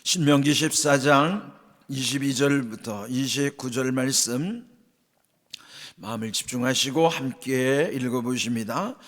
신명기 14장 22절부터 29절 말씀 마음을 집중하시고 함께 읽어보십니다.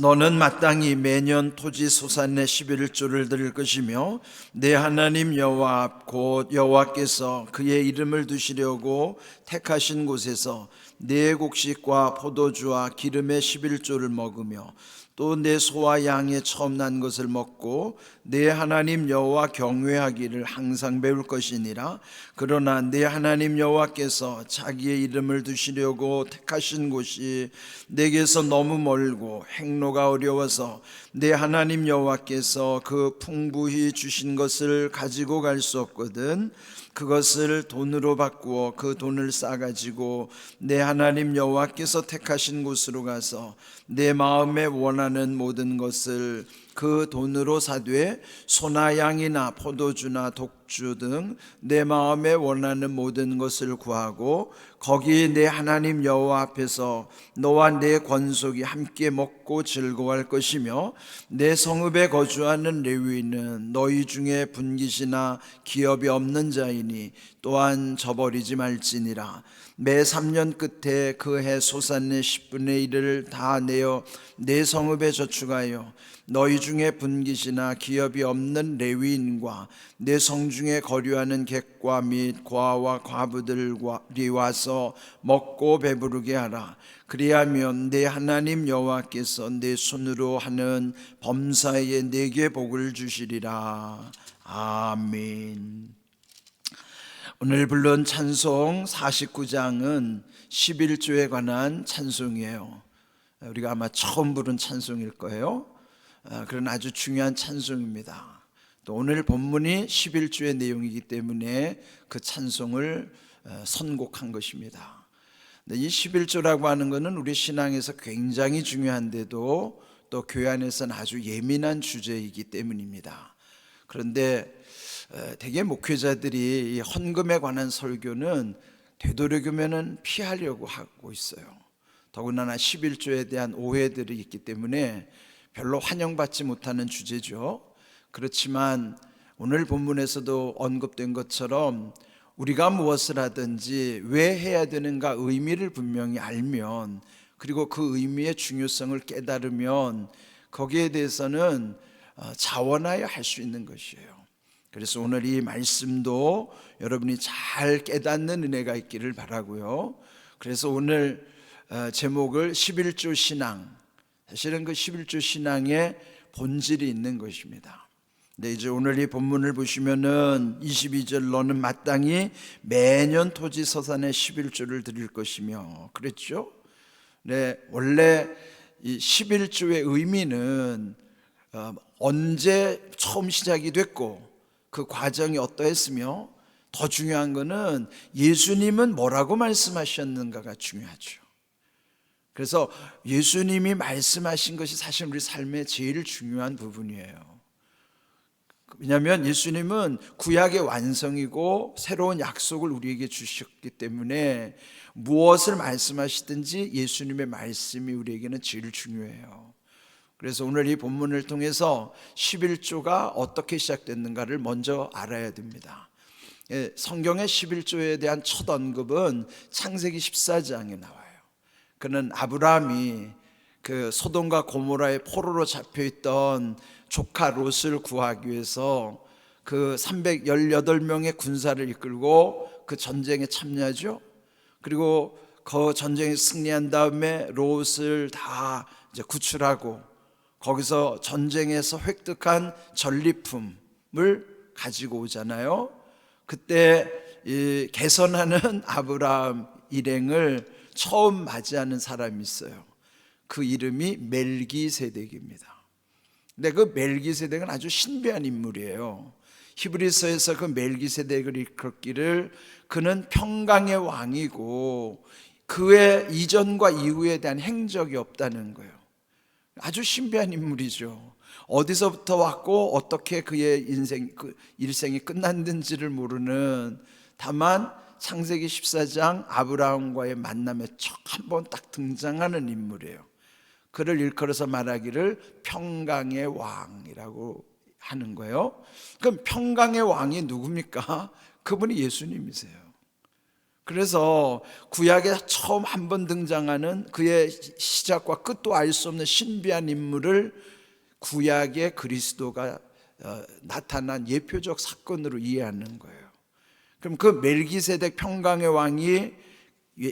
너는 마땅히 매년 토지 소산의 11조를 드릴 것이며 내 하나님 여호와 앞 곧 여호와께서 그의 이름을 두시려고 택하신 곳에서 내 곡식과 포도주와 기름의 11조를 먹으며 또 내 소와 양의 처음 난 것을 먹고 내 하나님 여호와 경외하기를 항상 배울 것이니라. 그러나 내 하나님 여호와께서 자기의 이름을 두시려고 택하신 곳이 내게서 너무 멀고 행로가 어려워서 내 하나님 여호와께서 그 풍부히 주신 것을 가지고 갈 수 없거든 그것을 돈으로 바꾸어 그 돈을 싸가지고 내 하나님 여호와께서 택하신 곳으로 가서 내 마음에 원하는 모든 것을 그 돈으로 사되 소나 양이나 포도주나 독주 등 내 마음에 원하는 모든 것을 구하고 거기 내 하나님 여호와 앞에서 너와 내 권속이 함께 먹고 즐거워할 것이며 내 성읍에 거주하는 레위인은 너희 중에 분깃이나 기업이 없는 자이니 또한 저버리지 말지니라. 매 3년 끝에 그 해 소산의 10분의 1을 다 내어 내 성읍에 저축하여 너희 중에 분깃이나 기업이 없는 레위인과 내 성중에 거류하는 객과 및 고아와 과부들이 와서 먹고 배부르게 하라. 그리하면 내 하나님 여호와께서 내 손으로 하는 범사에 내게 복을 주시리라. 아멘. 오늘 부른 찬송 49장은 11조에 관한 찬송이에요. 우리가 아마 처음 부른 찬송일 거예요. 그런 아주 중요한 찬송입니다. 또 오늘 본문이 11조의 내용이기 때문에 그 찬송을 선곡한 것입니다. 이 11조라고 하는 것은 우리 신앙에서 굉장히 중요한데도 또 교회 안에서는 아주 예민한 주제이기 때문입니다. 그런데 대개 목회자들이 이 헌금에 관한 설교는 되도록이면 피하려고 하고 있어요. 더군다나 11조에 대한 오해들이 있기 때문에 별로 환영받지 못하는 주제죠. 그렇지만 오늘 본문에서도 언급된 것처럼 우리가 무엇을 하든지 왜 해야 되는가 의미를 분명히 알면, 그리고 그 의미의 중요성을 깨달으면 거기에 대해서는 자원하여 할 수 있는 것이에요. 그래서 오늘 이 말씀도 여러분이 잘 깨닫는 은혜가 있기를 바라고요. 그래서 오늘 제목을 11조 신앙, 사실은 그 11조 신앙의 본질이 있는 것입니다. 근데 이제 오늘 이 본문을 보시면은 22절 너는 마땅히 매년 토지 서산의 11조를 드릴 것이며 그랬죠. 네, 원래 이 11조의 의미는 언제 처음 시작이 됐고 그 과정이 어떠했으며, 더 중요한 것은 예수님은 뭐라고 말씀하셨는가가 중요하죠. 그래서 예수님이 말씀하신 것이 사실 우리 삶의 제일 중요한 부분이에요. 왜냐하면 예수님은 구약의 완성이고 새로운 약속을 우리에게 주셨기 때문에 무엇을 말씀하시든지 예수님의 말씀이 우리에게는 제일 중요해요. 그래서 오늘 이 본문을 통해서 11조가 어떻게 시작됐는가를 먼저 알아야 됩니다. 성경의 11조에 대한 첫 언급은 창세기 14장에 나와요. 그는 아브라함이 그 소돔과 고모라의 포로로 잡혀있던 조카 롯을 구하기 위해서 그 318명의 군사를 이끌고 그 전쟁에 참여하죠. 그리고 그 전쟁에 승리한 다음에 롯을 다 이제 구출하고 거기서 전쟁에서 획득한 전리품을 가지고 오잖아요. 그때 이 개선하는 아브라함 일행을 처음 맞이하는 사람이 있어요. 그 이름이 멜기세덱입니다. 근데 그 멜기세덱은 아주 신비한 인물이에요. 히브리서에서 그 멜기세덱을 일컫기를 그는 평강의 왕이고 그의 이전과 이후에 대한 행적이 없다는 거예요. 아주 신비한 인물이죠. 어디서부터 왔고 어떻게 그의 일생이 끝났는지를 모르는, 다만 창세기 14장 아브라함과의 만남에 첫 한 번 딱 등장하는 인물이에요. 그를 일컬어서 말하기를 평강의 왕이라고 하는 거예요. 그럼 평강의 왕이 누굽니까? 그분이 예수님이세요. 그래서 구약에 처음 한 번 등장하는 그의 시작과 끝도 알 수 없는 신비한 인물을 구약의 그리스도가 나타난 예표적 사건으로 이해하는 거예요. 그럼 그 멜기세덱 평강의 왕이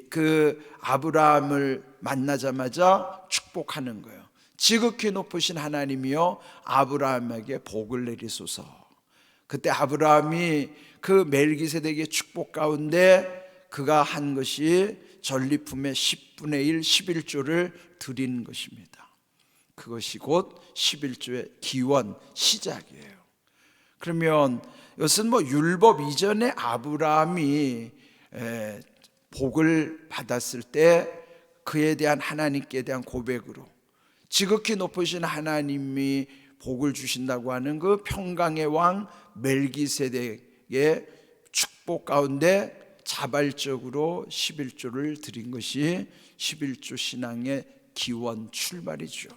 그 아브라함을 만나자마자 축복하는 거예요. 지극히 높으신 하나님이여 아브라함에게 복을 내리소서. 그때 아브라함이 그 멜기세덱의 축복 가운데 그가 한 것이 전리품의 10분의 1, 11조를 드리는 것입니다. 그것이 곧 11조의 기원, 시작이에요. 그러면 이것은 율법 이전에 아브라함이 복을 받았을 때 그에 대한 하나님께 대한 고백으로 지극히 높으신 하나님이 복을 주신다고 하는 그 평강의 왕 멜기세덱의 축복 가운데 자발적으로 11조를 드린 것이 11조 신앙의 기원 출발이죠.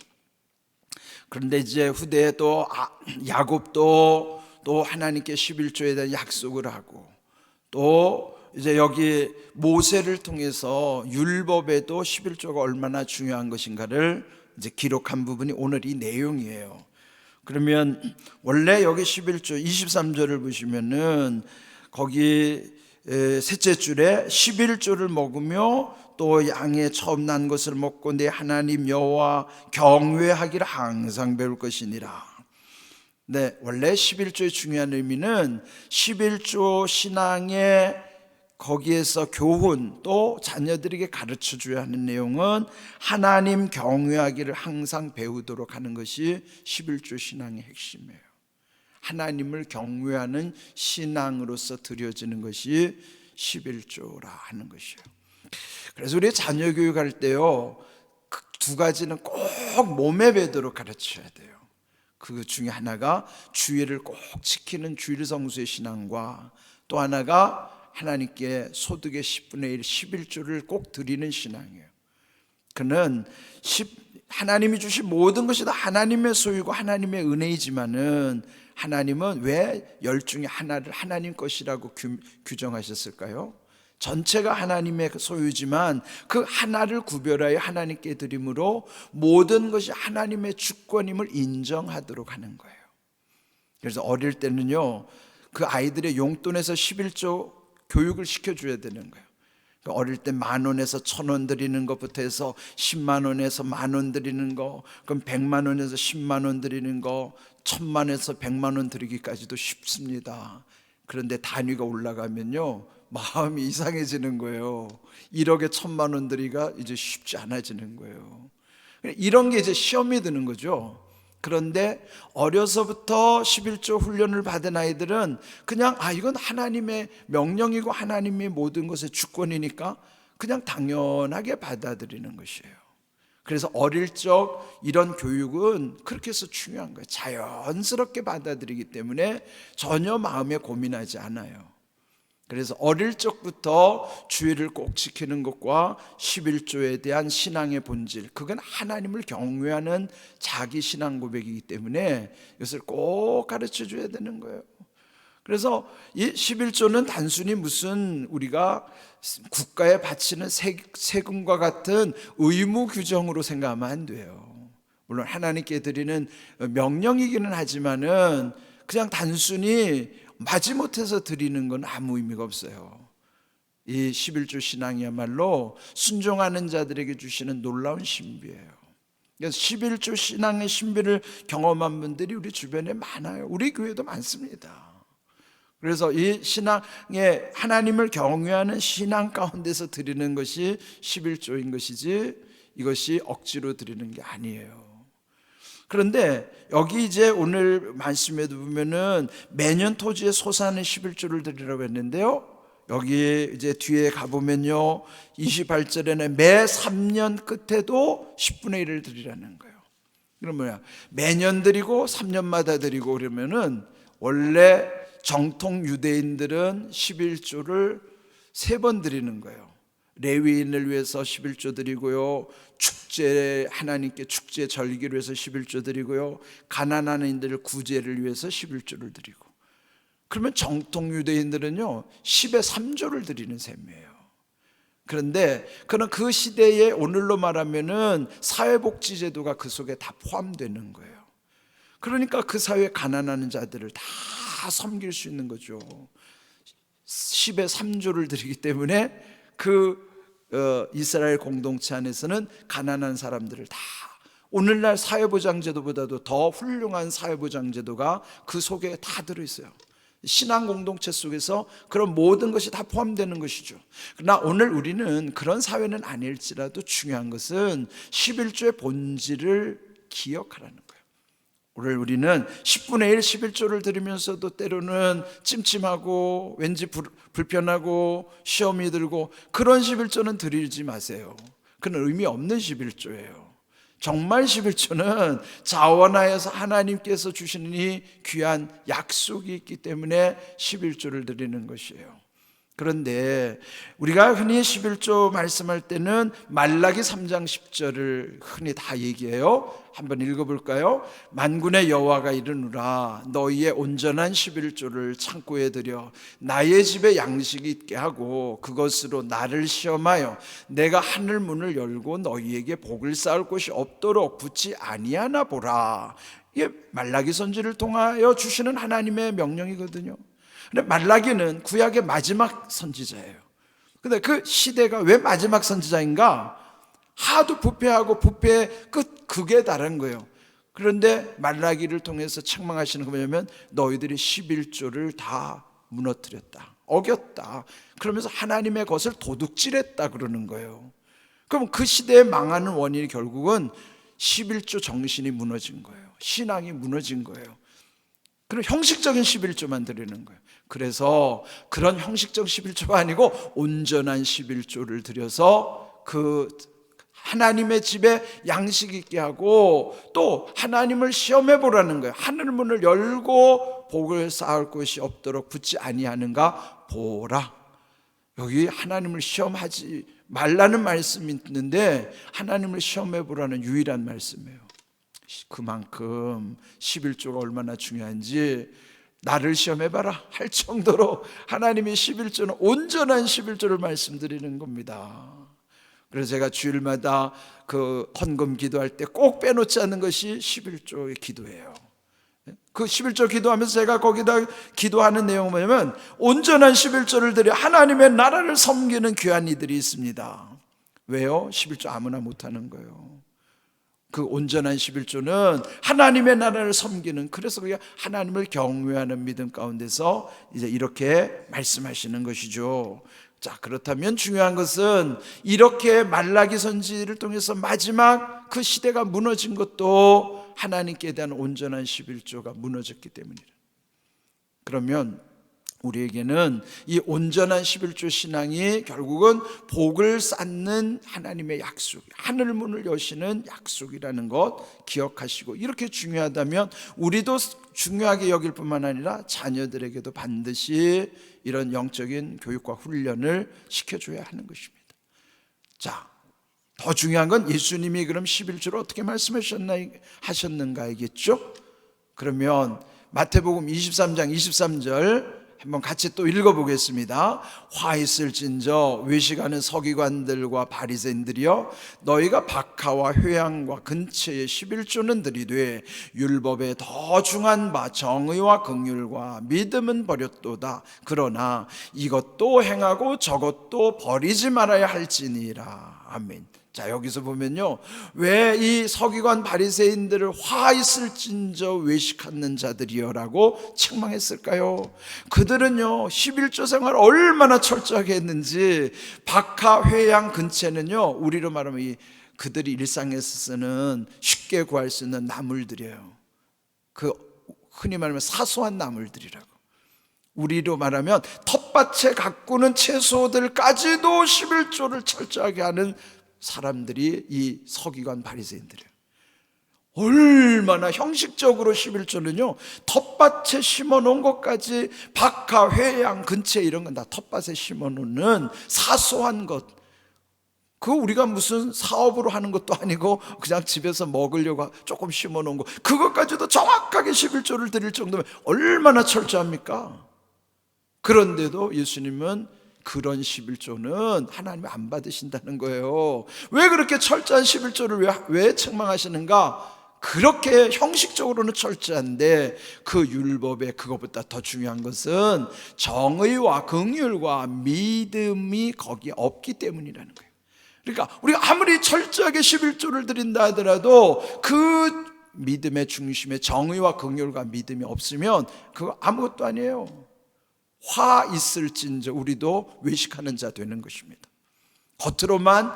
그런데 이제 후대에 또 야곱도 또 하나님께 11조에 대한 약속을 하고 또 이제 여기 모세를 통해서 율법에도 11조가 얼마나 중요한 것인가를 이제 기록한 부분이 오늘 이 내용이에요. 그러면 원래 여기 11조 23절을 보시면은 거기 셋째 줄에 11조를 먹으며 또 양의 처음 난 것을 먹고 내 하나님 여호와 경외하기를 항상 배울 것이니라. 네, 원래 11조의 중요한 의미는 11조 신앙의 거기에서 교훈 또 자녀들에게 가르쳐 줘야 하는 내용은 하나님 경외하기를 항상 배우도록 하는 것이 11조 신앙의 핵심이에요. 하나님을 경외하는 신앙으로서 드려지는 것이 11조라 하는 것이에요. 그래서 우리 자녀 교육할 때요, 그 두 가지는 꼭 몸에 배도록 가르쳐야 돼요. 그 중에 하나가 주일을 꼭 지키는 주일 성수의 신앙과 또 하나가 하나님께 소득의 10분의 1, 11조를 꼭 드리는 신앙이에요. 그는 하나님이 주신 모든 것이 다 하나님의 소유고 하나님의 은혜이지만은 하나님은 왜 열 중에 하나를 하나님 것이라고 규정하셨을까요? 전체가 하나님의 소유지만 그 하나를 구별하여 하나님께 드림으로 모든 것이 하나님의 주권임을 인정하도록 하는 거예요. 그래서 어릴 때는요, 그 아이들의 용돈에서 11조 교육을 시켜줘야 되는 거예요. 어릴 때 10,000원에서 1,000원 드리는 것부터 해서 10만 원에서 10,000원 드리는 거, 그럼 100만 원에서 10만 원 드리는 거, 1,000만에서 100만 원 드리기까지도 쉽습니다. 그런데 단위가 올라가면요, 마음이 이상해지는 거예요. 1억에 1,000만 원 드리기가 이제 쉽지 않아지는 거예요. 이런 게 이제 시험이 드는 거죠. 그런데 어려서부터 11조 훈련을 받은 아이들은 그냥 이건 하나님의 명령이고 하나님의 모든 것의 주권이니까 그냥 당연하게 받아들이는 것이에요. 그래서 어릴 적 이런 교육은 그렇게 해서 중요한 거예요. 자연스럽게 받아들이기 때문에 전혀 마음에 고민하지 않아요. 그래서 어릴 적부터 주의를 꼭 지키는 것과 11조에 대한 신앙의 본질, 그건 하나님을 경외하는 자기 신앙 고백이기 때문에 이것을 꼭 가르쳐 줘야 되는 거예요. 그래서 이 11조는 단순히 무슨 우리가 국가에 바치는 세금과 같은 의무 규정으로 생각하면 안 돼요. 물론 하나님께 드리는 명령이기는 하지만은 그냥 단순히 마지못해서 드리는 건 아무 의미가 없어요. 이 11조 신앙이야말로 순종하는 자들에게 주시는 놀라운 신비예요. 그래서 11조 신앙의 신비를 경험한 분들이 우리 주변에 많아요. 우리 교회도 많습니다. 그래서 이 신앙에 하나님을 경외하는 신앙 가운데서 드리는 것이 11조인 것이지 이것이 억지로 드리는 게 아니에요. 그런데 여기 이제 오늘 말씀에도 보면은 매년 토지에 솟아나는 11조를 드리라고 했는데요, 여기 이제 뒤에 가보면요 28절에는 매 3년 끝에도 10분의 1을 드리라는 거예요. 그럼 뭐야, 매년 드리고 3년마다 드리고 그러면은 원래 정통 유대인들은 11조를 3번 드리는 거예요. 레위인을 위해서 11조 드리고요, 축제, 하나님께 축제 절기를 위해서 11조 드리고요, 가난한 이들을 구제를 위해서 11조를 드리고, 그러면 정통 유대인들은요 10의 3조를 드리는 셈이에요. 그런데 그는 그 시대에 오늘로 말하면은 사회복지제도가 그 속에 다 포함되는 거예요. 그러니까 그 사회에 가난한 자들을 다 섬길 수 있는 거죠. 10의 3조를 드리기 때문에 이스라엘 공동체 안에서는 가난한 사람들을 다, 오늘날 사회보장제도보다도 더 훌륭한 사회보장제도가 그 속에 다 들어있어요. 신앙 공동체 속에서 그런 모든 것이 다 포함되는 것이죠. 그러나 오늘 우리는 그런 사회는 아닐지라도 중요한 것은 11조의 본질을 기억하라는 거예요. 오늘 우리는 10분의 1 11조를 드리면서도 때로는 찜찜하고 왠지 불편하고 시험이 들고, 그런 11조는 드리지 마세요. 그건 의미 없는 11조예요. 정말 11조는 자원하여서 하나님께서 주시는 이 귀한 약속이 있기 때문에 11조를 드리는 것이에요. 그런데 우리가 흔히 11조 말씀할 때는 말라기 3장 10절을 흔히 다 얘기해요. 한번 읽어볼까요? 만군의 여호와가 이르노라, 너희의 온전한 11조를 창고에 들여 나의 집에 양식이 있게 하고 그것으로 나를 시험하여 내가 하늘 문을 열고 너희에게 복을 쌓을 곳이 없도록 붙지 아니하나 보라. 이게 말라기 선지를 통하여 주시는 하나님의 명령이거든요. 근데 말라기는 구약의 마지막 선지자예요. 근데 그 시대가 왜 마지막 선지자인가? 하도 부패하고 부패의 극에 달한 거예요. 그런데 말라기를 통해서 책망하시는 거 뭐냐면 너희들이 11조를 다 무너뜨렸다, 어겼다, 그러면서 하나님의 것을 도둑질했다 그러는 거예요. 그럼 그 시대에 망하는 원인이 결국은 11조 정신이 무너진 거예요. 신앙이 무너진 거예요. 그런 형식적인 11조만 드리는 거예요. 그래서 그런 형식적 11조가 아니고 온전한 11조를 드려서 그 하나님의 집에 양식 있게 하고 또 하나님을 시험해 보라는 거예요. 하늘 문을 열고 복을 쌓을 곳이 없도록 붙지 아니하는가 보라. 여기 하나님을 시험하지 말라는 말씀이 있는데 하나님을 시험해 보라는 유일한 말씀이에요. 그만큼 11조가 얼마나 중요한지 나를 시험해봐라 할 정도로 하나님의 11조는 온전한 11조를 말씀드리는 겁니다. 그래서 제가 주일마다 그 헌금 기도할 때 꼭 빼놓지 않는 것이 11조의 기도예요. 그 11조 기도하면서 제가 거기다 기도하는 내용은 뭐냐면 온전한 11조를 드려 하나님의 나라를 섬기는 귀한 이들이 있습니다. 왜요? 11조 아무나 못하는 거예요. 그 온전한 11조는 하나님의 나라를 섬기는, 그래서 그게 하나님을 경외하는 믿음 가운데서 이제 이렇게 말씀하시는 것이죠. 자, 그렇다면 중요한 것은 이렇게 말라기 선지를 통해서 마지막 그 시대가 무너진 것도 하나님께 대한 온전한 11조가 무너졌기 때문이라. 그러면 우리에게는 이 온전한 11조 신앙이 결국은 복을 쌓는 하나님의 약속, 하늘 문을 여시는 약속이라는 것 기억하시고, 이렇게 중요하다면 우리도 중요하게 여길 뿐만 아니라 자녀들에게도 반드시 이런 영적인 교육과 훈련을 시켜줘야 하는 것입니다. 자, 더 중요한 건 예수님이 그럼 11조를 어떻게 말씀하셨는가이겠죠? 그러면 마태복음 23장 23절 한번 같이 또 읽어보겠습니다. 화 있을진저 외식하는 서기관들과 바리새인들이여, 너희가 박하와 회향과 근처에 11조는 드리되 율법에 더 중한 바 정의와 긍휼과 믿음은 버렸도다. 그러나 이것도 행하고 저것도 버리지 말아야 할지니라. 아멘. 자, 여기서 보면요, 왜 이 서기관 바리새인들을 화 있을진저 외식하는 자들이여라고 책망했을까요? 그들은요 11조 생활 얼마나 철저하게 했는지, 박하 회양 근처에는요 우리로 말하면 이 그들이 일상에서 쓰는 쉽게 구할 수 있는 나물들이에요. 그 흔히 말하면 사소한 나물들이라고. 우리로 말하면 텃밭에 가꾸는 채소들까지도 11조를 철저하게 하는 사람들이 이 서기관 바리새인들이에요. 얼마나 형식적으로 11조는요 텃밭에 심어놓은 것까지, 박하, 회양, 근처 이런 건 다 텃밭에 심어놓는 사소한 것, 그거 우리가 무슨 사업으로 하는 것도 아니고 그냥 집에서 먹으려고 조금 심어놓은 거, 그것까지도 정확하게 11조를 드릴 정도면 얼마나 철저합니까? 그런데도 예수님은 그런 11조는 하나님이 안 받으신다는 거예요. 왜 그렇게 철저한 11조를 왜 책망하시는가? 그렇게 형식적으로는 철저한데 그 율법에 그것보다 더 중요한 것은 정의와 긍휼과 믿음이 거기에 없기 때문이라는 거예요. 그러니까 우리가 아무리 철저하게 11조를 드린다 하더라도 그 믿음의 중심에 정의와 긍휼과 믿음이 없으면 그거 아무것도 아니에요. 화 있을진저 우리도 외식하는 자 되는 것입니다. 겉으로만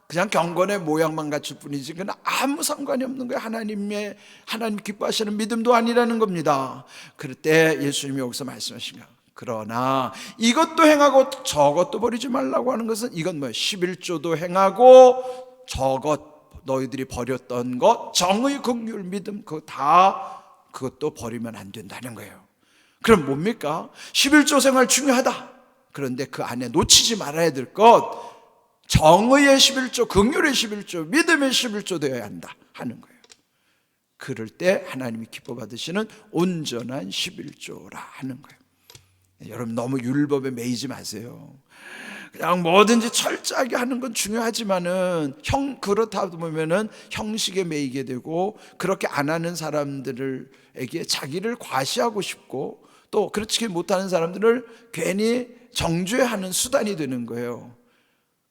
그냥 경건의 모양만 갖출 뿐이지 그건 아무 상관이 없는 거예요. 하나님 기뻐하시는 믿음도 아니라는 겁니다. 그럴 때 예수님이 여기서 말씀하신 거예요. 그러나 이것도 행하고 저것도 버리지 말라고 하는 것은 이건 뭐예요? 11조도 행하고 저것 너희들이 버렸던 것, 정의, 긍휼, 믿음 그것도 버리면 안 된다는 거예요. 그럼 뭡니까? 11조 생활 중요하다. 그런데 그 안에 놓치지 말아야 될 것, 정의의 11조, 긍휼의 11조, 믿음의 11조 되어야 한다 하는 거예요. 그럴 때 하나님이 기뻐 받으시는 온전한 11조라 하는 거예요. 여러분 너무 율법에 매이지 마세요. 그냥 뭐든지 철저하게 하는 건 중요하지만은 그렇다 보면은 형식에 매이게 되고 그렇게 안 하는 사람들에게 자기를 과시하고 싶고 또 그렇지 못하는 사람들을 괜히 정죄하는 수단이 되는 거예요.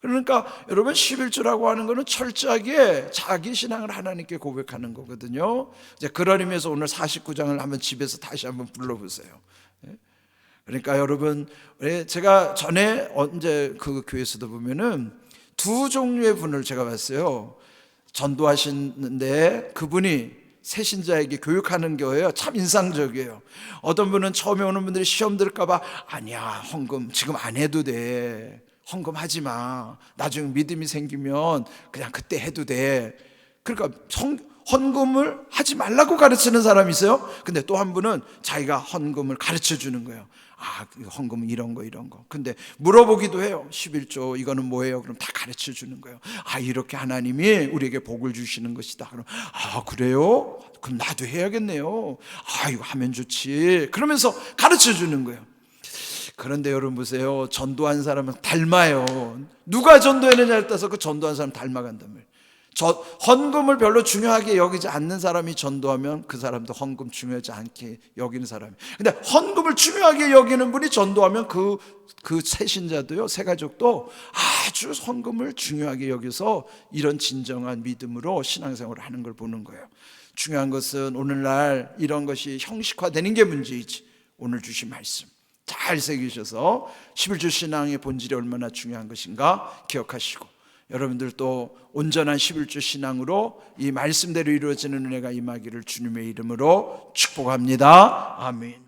그러니까 여러분 11조라고 하는 것은 철저하게 자기 신앙을 하나님께 고백하는 거거든요. 이제 그런 의미에서 오늘 49장을 한번 집에서 다시 한번 불러보세요. 그러니까 여러분 제가 전에 언제 그 교회에서도 보면은 두 종류의 분을 제가 봤어요. 전도하시는데 그분이 새신자에게 교육하는 거예요. 참 인상적이에요. 어떤 분은 처음에 오는 분들이 시험 들까 봐 아니야 헌금 지금 안 해도 돼, 헌금 하지 마, 나중에 믿음이 생기면 그냥 그때 해도 돼. 그러니까 헌금을 하지 말라고 가르치는 사람이 있어요. 근데 또 한 분은 자기가 헌금을 가르쳐 주는 거예요. 헌금은 이런 거. 근데 물어보기도 해요. 11조 이거는 뭐예요? 그럼 다 가르쳐 주는 거예요. 이렇게 하나님이 우리에게 복을 주시는 것이다. 그럼 그래요? 그럼 나도 해야겠네요. 이거 하면 좋지. 그러면서 가르쳐 주는 거예요. 그런데 여러분 보세요. 전도한 사람은 닮아요. 누가 전도했느냐에 따라서 그 전도한 사람 닮아간단 말이에요. 헌금을 별로 중요하게 여기지 않는 사람이 전도하면 그 사람도 헌금 중요하지 않게 여기는 사람이. 근데 헌금을 중요하게 여기는 분이 전도하면 그 새신자도요, 새가족도 아주 헌금을 중요하게 여기서 이런 진정한 믿음으로 신앙생활을 하는 걸 보는 거예요. 중요한 것은 오늘날 이런 것이 형식화되는 게 문제이지 오늘 주신 말씀 잘 새기셔서 11조 신앙의 본질이 얼마나 중요한 것인가 기억하시고 여러분들도 온전한 11조 신앙으로 이 말씀대로 이루어지는 은혜가 임하기를 주님의 이름으로 축복합니다. 아멘.